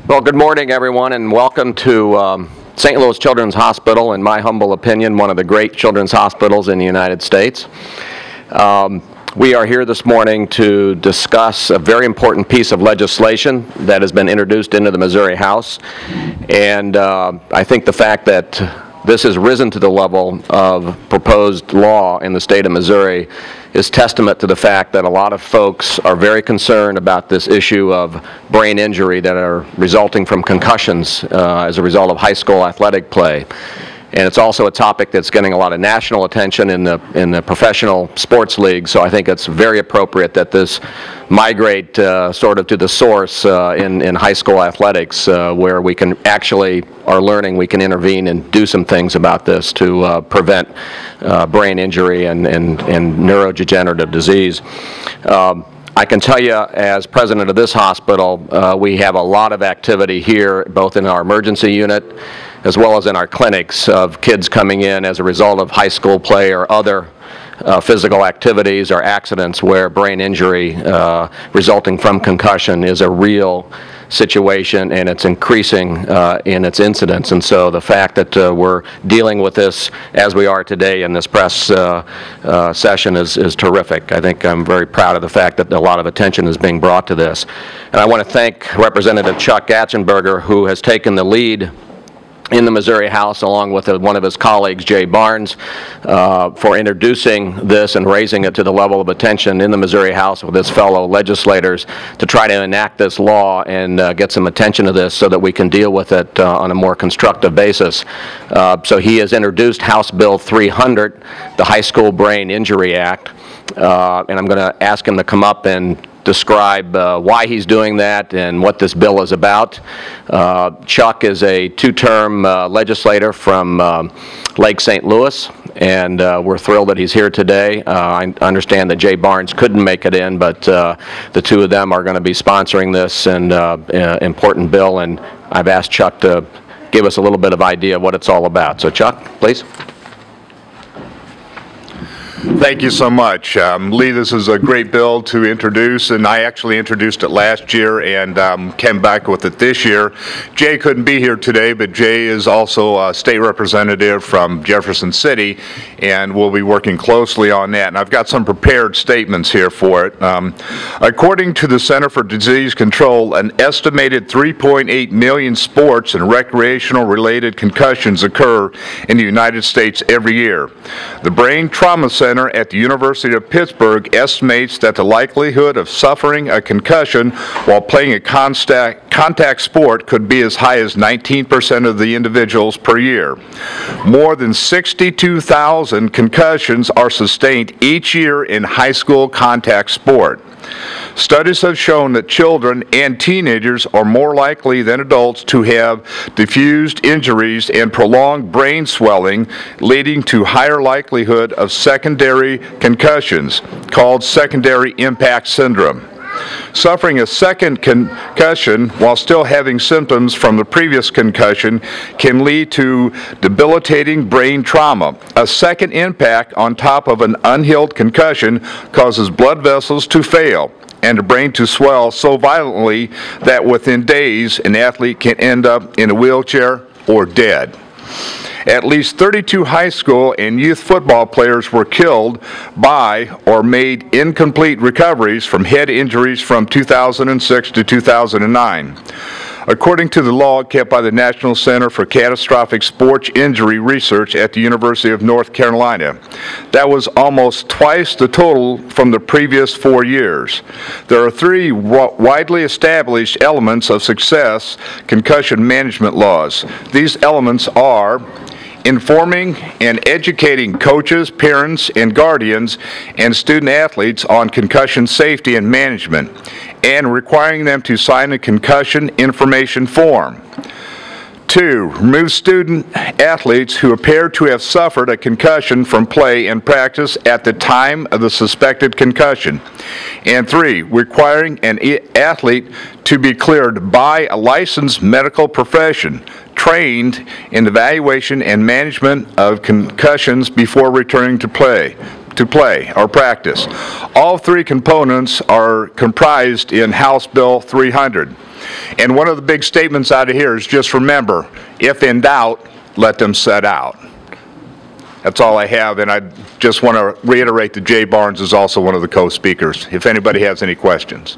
Well, good morning, everyone, and welcome to St. Louis Children's Hospital, in my humble opinion, one of the great children's hospitals in the United States. We are here this morning to discuss a very important piece of legislation that has been introduced into the Missouri House, and I think the fact that this has risen to the level of proposed law in the state of Missouri is testament to the fact that a lot of folks are very concerned about this issue of brain injury that are resulting from concussions as a result of high school athletic play. And it's also a topic that's getting a lot of national attention in the professional sports league, so I think it's very appropriate that this migrate sort of to the source in high school athletics, where we can actually are learning we can intervene and do some things about this to prevent brain injury and neurodegenerative disease. I can tell you, as president of this hospital, we have a lot of activity here, both in our emergency unit as well as in our clinics, of kids coming in as a result of high school play or other physical activities or accidents where brain injury resulting from concussion is a real situation, and it's increasing in its incidence. And so the fact that we're dealing with this as we are today in this press session is terrific. I think I'm very proud of the fact that a lot of attention is being brought to this. And I want to thank Representative Chuck Gatschenberger, who has taken the lead in the Missouri House, along with one of his colleagues, Jay Barnes, for introducing this and raising it to the level of attention in the Missouri House with his fellow legislators to try to enact this law and get some attention to this so that we can deal with it on a more constructive basis. So he has introduced House Bill 300, the High School Brain Injury Act, and I'm going to ask him to come up and describe why he's doing that and what this bill is about. Chuck is a two-term legislator from Lake St. Louis, and we're thrilled that he's here today. I understand that Jay Barnes couldn't make it in, but the two of them are going to be sponsoring this and important bill, and I've asked Chuck to give us a little bit of idea of what it's all about. So Chuck, please. Thank you so much. Lee, this is a great bill to introduce, and I actually introduced it last year and came back with it this year. Jay couldn't be here today, but Jay is also a state representative from Jefferson City, and we'll be working closely on that. And I've got some prepared statements here for it. According to the Center for Disease Control, an estimated 3.8 million sports and recreational-related concussions occur in the United States every year. The Brain Trauma Center at the University of Pittsburgh estimates that the likelihood of suffering a concussion while playing a contact sport could be as high as 19% of the individuals per year. More than 62,000 concussions are sustained each year in high school contact sport. Studies have shown that children and teenagers are more likely than adults to have diffused injuries and prolonged brain swelling, leading to higher likelihood of secondary concussions, called secondary impact syndrome. Suffering a second concussion while still having symptoms from the previous concussion can lead to debilitating brain trauma. A second impact on top of an unhealed concussion causes blood vessels to fail and the brain to swell so violently that within days an athlete can end up in a wheelchair or dead. At least 32 high school and youth football players were killed by or made incomplete recoveries from head injuries from 2006 to 2009. According to the log kept by the National Center for Catastrophic Sports Injury Research at the University of North Carolina, that was almost twice the total from the previous 4 years. There are three widely established elements of success concussion management laws. These elements are informing and educating coaches, parents, and guardians and student athletes on concussion safety and management, and requiring them to sign a concussion information form. 2, remove student athletes who appear to have suffered a concussion from play and practice at the time of the suspected concussion. And 3, requiring an athlete to be cleared by a licensed medical profession trained in evaluation and management of concussions before returning to play or practice. All three components are comprised in House Bill 300. And one of the big statements out of here is just remember, if in doubt, let them set out. That's all I have, and I just want to reiterate that Jay Barnes is also one of the co-speakers, if anybody has any questions.